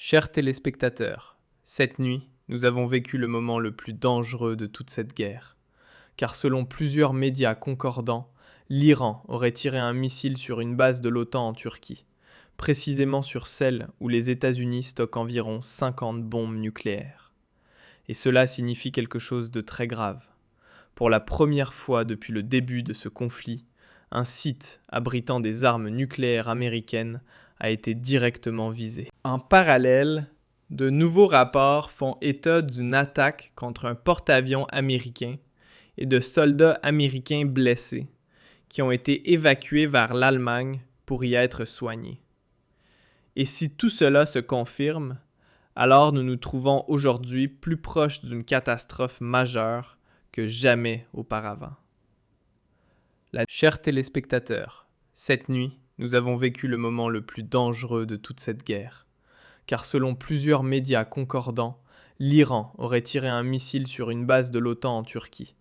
Chers téléspectateurs, cette nuit, nous avons vécu le moment le plus dangereux de toute cette guerre. Car selon plusieurs médias concordants, l'Iran aurait tiré un missile sur une base de l'OTAN en Turquie, précisément sur celle où les États-Unis stockent environ 50 bombes nucléaires. Et cela signifie quelque chose de très grave. Pour la première fois depuis le début de ce conflit, un site abritant des armes nucléaires américaines a été directement visé. En parallèle, de nouveaux rapports font état d'une attaque contre un porte-avions américain et de soldats américains blessés qui ont été évacués vers l'Allemagne pour y être soignés. Et si tout cela se confirme, alors nous nous trouvons aujourd'hui plus proches d'une catastrophe majeure que jamais auparavant. Chers téléspectateurs, cette nuit, nous avons vécu le moment le plus dangereux de toute cette guerre. Car selon plusieurs médias concordants, l'Iran aurait tiré un missile sur une base de l'OTAN en Turquie,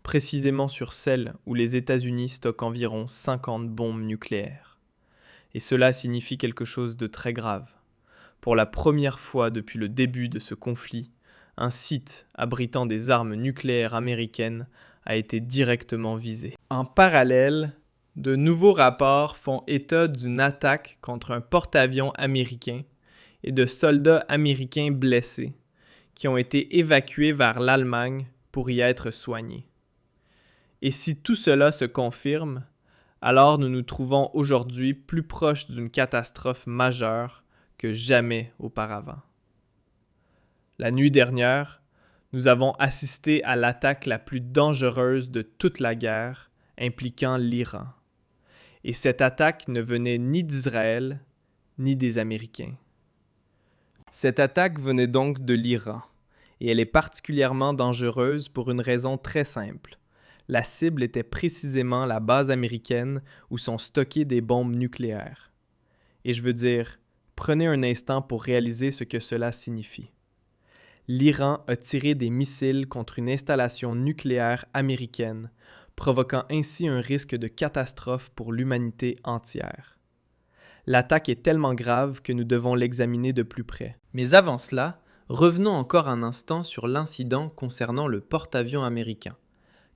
précisément sur celle où les États-Unis stockent environ 50 bombes nucléaires. Et cela signifie quelque chose de très grave. Pour la première fois depuis le début de ce conflit, un site abritant des armes nucléaires américaines a été directement visé. En parallèle, de nouveaux rapports font état d'une attaque contre un porte-avions américain et de soldats américains blessés qui ont été évacués vers l'Allemagne pour y être soignés. Et si tout cela se confirme, alors nous nous trouvons aujourd'hui plus proches d'une catastrophe majeure que jamais auparavant. La nuit dernière, nous avons assisté à l'attaque la plus dangereuse de toute la guerre impliquant l'Iran. Et cette attaque ne venait ni d'Israël, ni des Américains. Cette attaque venait donc de l'Iran, et elle est particulièrement dangereuse pour une raison très simple. La cible était précisément la base américaine où sont stockées des bombes nucléaires. Et je veux dire, prenez un instant pour réaliser ce que cela signifie. L'Iran a tiré des missiles contre une installation nucléaire américaine, provoquant ainsi un risque de catastrophe pour l'humanité entière. L'attaque est tellement grave que nous devons l'examiner de plus près. Mais avant cela, revenons encore un instant sur l'incident concernant le porte-avions américain.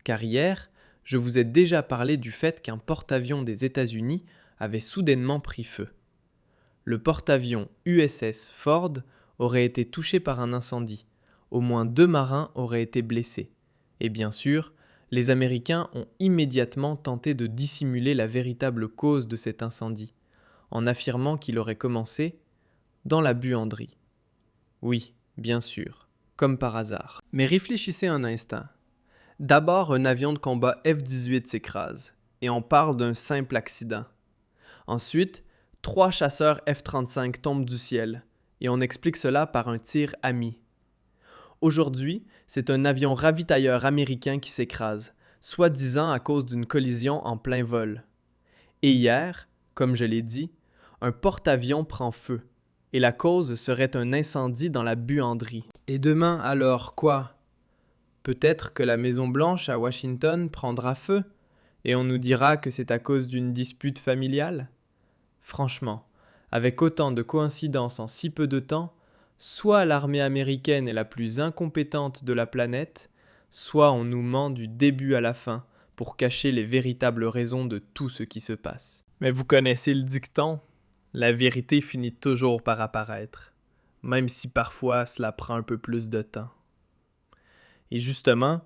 Car hier, je vous ai déjà parlé du fait qu'un porte-avions des États-Unis avait soudainement pris feu. Le porte-avions USS Ford aurait été touché par un incendie. Au moins 2 marins auraient été blessés. Et bien sûr, les Américains ont immédiatement tenté de dissimuler la véritable cause de cet incendie, en affirmant qu'il aurait commencé dans la buanderie. Oui, bien sûr, comme par hasard. Mais réfléchissez un instant. D'abord, un avion de combat F-18 s'écrase, et on parle d'un simple accident. Ensuite, 3 chasseurs F-35 tombent du ciel, et on explique cela par un tir ami. Aujourd'hui, c'est un avion ravitailleur américain qui s'écrase, soi-disant à cause d'une collision en plein vol. Et hier, comme je l'ai dit, un porte-avions prend feu, et la cause serait un incendie dans la buanderie. Et demain, alors quoi? Peut-être que la Maison-Blanche à Washington prendra feu, et on nous dira que c'est à cause d'une dispute familiale? Franchement, avec autant de coïncidences en si peu de temps, soit l'armée américaine est la plus incompétente de la planète, soit on nous ment du début à la fin pour cacher les véritables raisons de tout ce qui se passe. Mais vous connaissez le dicton, la vérité finit toujours par apparaître, même si parfois cela prend un peu plus de temps. Et justement,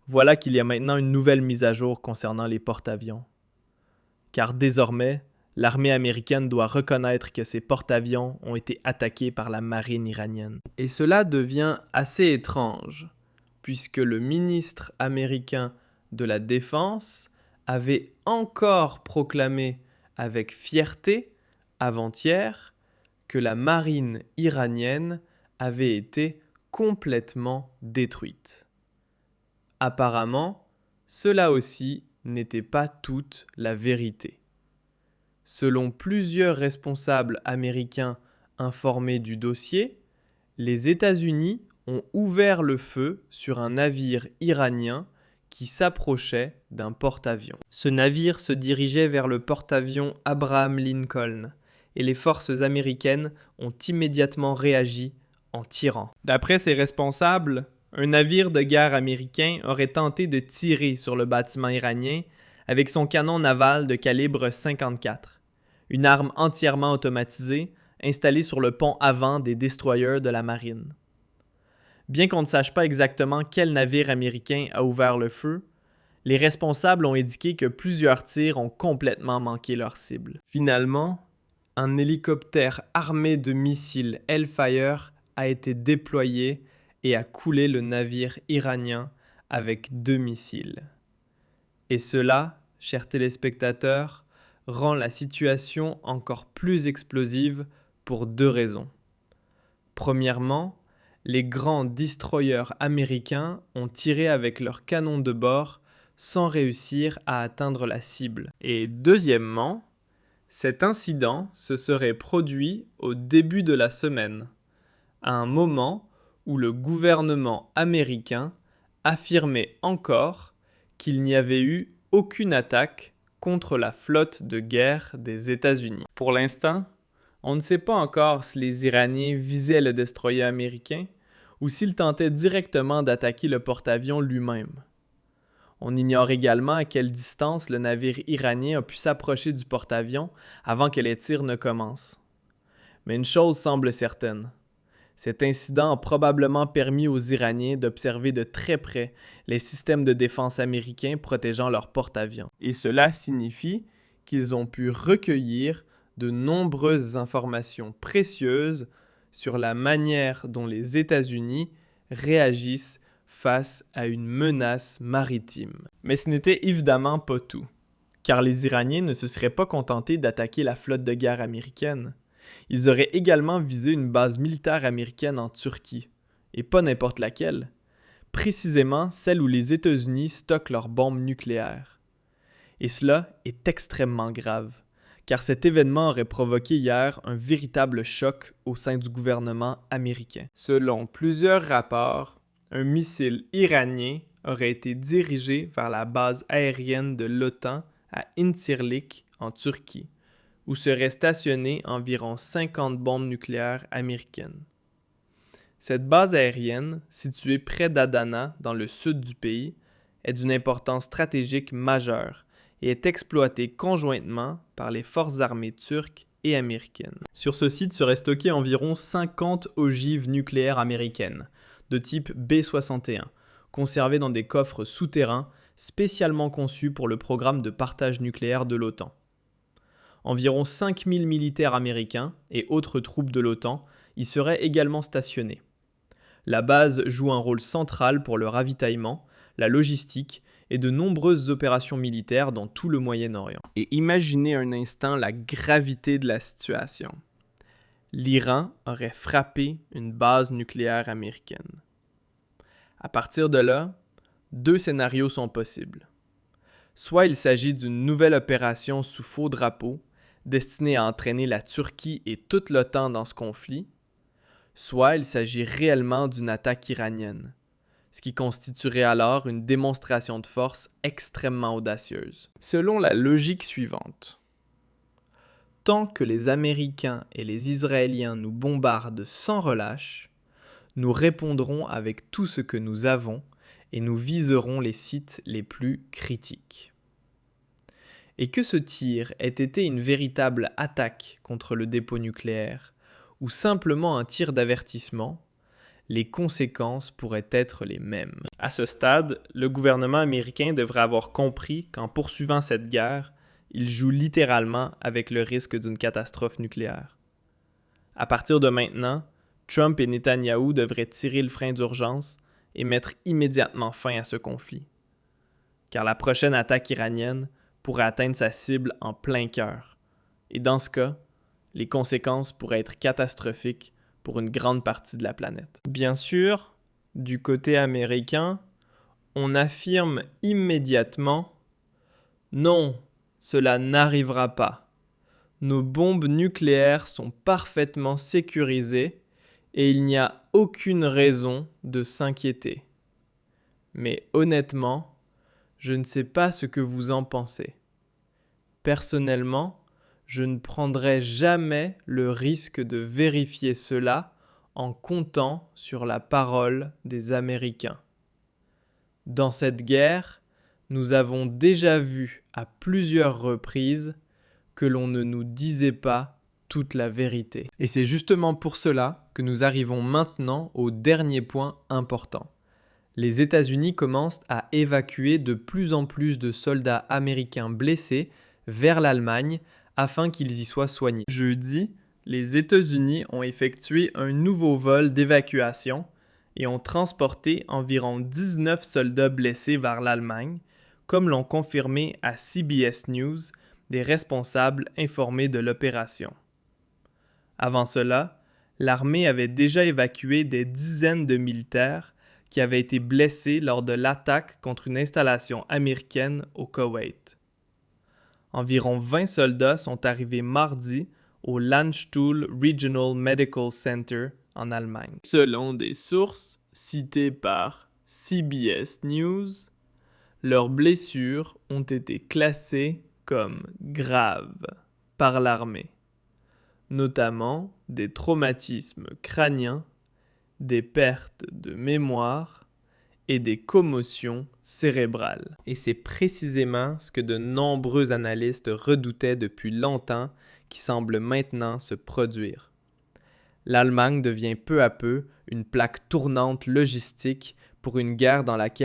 voilà qu'il y a maintenant une nouvelle mise à jour concernant les porte-avions. Car désormais, l'armée américaine doit reconnaître que ces porte-avions ont été attaqués par la marine iranienne. Et cela devient assez étrange, puisque le ministre américain de la Défense avait encore proclamé avec fierté, avant-hier, que la marine iranienne avait été complètement détruite. Apparemment, cela aussi n'était pas toute la vérité. Selon plusieurs responsables américains informés du dossier, les États-Unis ont ouvert le feu sur un navire iranien qui s'approchait d'un porte-avions. Ce navire se dirigeait vers le porte-avions Abraham Lincoln et les forces américaines ont immédiatement réagi en tirant. D'après ses responsables, un navire de guerre américain aurait tenté de tirer sur le bâtiment iranien avec son canon naval de calibre 54, une arme entièrement automatisée installée sur le pont avant des destroyers de la marine. Bien qu'on ne sache pas exactement quel navire américain a ouvert le feu, les responsables ont indiqué que plusieurs tirs ont complètement manqué leur cible. Finalement, un hélicoptère armé de missiles Hellfire a été déployé et a coulé le navire iranien avec 2 missiles. Et cela, chers téléspectateurs, rend la situation encore plus explosive pour 2 raisons. Premièrement, les grands destroyers américains ont tiré avec leurs canons de bord sans réussir à atteindre la cible. Et deuxièmement, cet incident se serait produit au début de la semaine, à un moment où le gouvernement américain affirmait encore qu'il n'y avait eu aucune attaque contre la flotte de guerre des États-Unis. Pour l'instant, on ne sait pas encore si les Iraniens visaient le destroyer américain ou s'ils tentaient directement d'attaquer le porte-avions lui-même. On ignore également à quelle distance le navire iranien a pu s'approcher du porte-avions avant que les tirs ne commencent. Mais une chose semble certaine. Cet incident a probablement permis aux Iraniens d'observer de très près les systèmes de défense américains protégeant leurs porte-avions. Et cela signifie qu'ils ont pu recueillir de nombreuses informations précieuses sur la manière dont les États-Unis réagissent face à une menace maritime. Mais ce n'était évidemment pas tout, car les Iraniens ne se seraient pas contentés d'attaquer la flotte de guerre américaine. Ils auraient également visé une base militaire américaine en Turquie, et pas n'importe laquelle, précisément celle où les États-Unis stockent leurs bombes nucléaires. Et cela est extrêmement grave, car cet événement aurait provoqué hier un véritable choc au sein du gouvernement américain. Selon plusieurs rapports, un missile iranien aurait été dirigé vers la base aérienne de l'OTAN à Incirlik, en Turquie, où seraient stationnées environ 50 bombes nucléaires américaines. Cette base aérienne, située près d'Adana, dans le sud du pays, est d'une importance stratégique majeure et est exploitée conjointement par les forces armées turques et américaines. Sur ce site seraient stockées environ 50 ogives nucléaires américaines, de type B-61, conservées dans des coffres souterrains spécialement conçus pour le programme de partage nucléaire de l'OTAN. Environ 5000 militaires américains et autres troupes de l'OTAN y seraient également stationnés. La base joue un rôle central pour le ravitaillement, la logistique et de nombreuses opérations militaires dans tout le Moyen-Orient. Et imaginez un instant la gravité de la situation. L'Iran aurait frappé une base nucléaire américaine. À partir de là, 2 scénarios sont possibles. Soit il s'agit d'une nouvelle opération sous faux drapeau, destinée à entraîner la Turquie et toute l'OTAN dans ce conflit, soit il s'agit réellement d'une attaque iranienne, ce qui constituerait alors une démonstration de force extrêmement audacieuse. Selon la logique suivante, tant que les Américains et les Israéliens nous bombardent sans relâche, nous répondrons avec tout ce que nous avons et nous viserons les sites les plus critiques. Et que ce tir ait été une véritable attaque contre le dépôt nucléaire ou simplement un tir d'avertissement, les conséquences pourraient être les mêmes. À ce stade, le gouvernement américain devrait avoir compris qu'en poursuivant cette guerre, il joue littéralement avec le risque d'une catastrophe nucléaire. À partir de maintenant, Trump et Netanyahou devraient tirer le frein d'urgence et mettre immédiatement fin à ce conflit. Car la prochaine attaque iranienne pourrait atteindre sa cible en plein cœur. Et dans ce cas, les conséquences pourraient être catastrophiques pour une grande partie de la planète. Bien sûr, du côté américain, on affirme immédiatement « Non, cela n'arrivera pas. Nos bombes nucléaires sont parfaitement sécurisées et il n'y a aucune raison de s'inquiéter. » Mais honnêtement, je ne sais pas ce que vous en pensez. Personnellement, Je ne prendrai jamais le risque de vérifier cela en comptant sur la parole des Américains. Dans cette guerre, nous avons déjà vu à plusieurs reprises que l'on ne nous disait pas toute la vérité. Et c'est justement pour cela que nous arrivons maintenant au dernier point important. Les États-Unis commencent à évacuer de plus en plus de soldats américains blessés vers l'Allemagne afin qu'ils y soient soignés. Jeudi, les États-Unis ont effectué un nouveau vol d'évacuation et ont transporté environ 19 soldats blessés vers l'Allemagne, comme l'ont confirmé à CBS News des responsables informés de l'opération. Avant cela, l'armée avait déjà évacué des dizaines de militaires qui avaient été blessés lors de l'attaque contre une installation américaine au Koweït. Environ 20 soldats sont arrivés mardi au Landstuhl Regional Medical Center en Allemagne. Selon des sources citées par CBS News, leurs blessures ont été classées comme graves par l'armée, notamment des traumatismes crâniens, des pertes de mémoire et des commotions cérébrales. Et c'est précisément ce que de nombreux analystes redoutaient depuis longtemps qui semble maintenant se produire. L'Allemagne devient peu à peu une plaque tournante logistique pour une guerre dans laquelle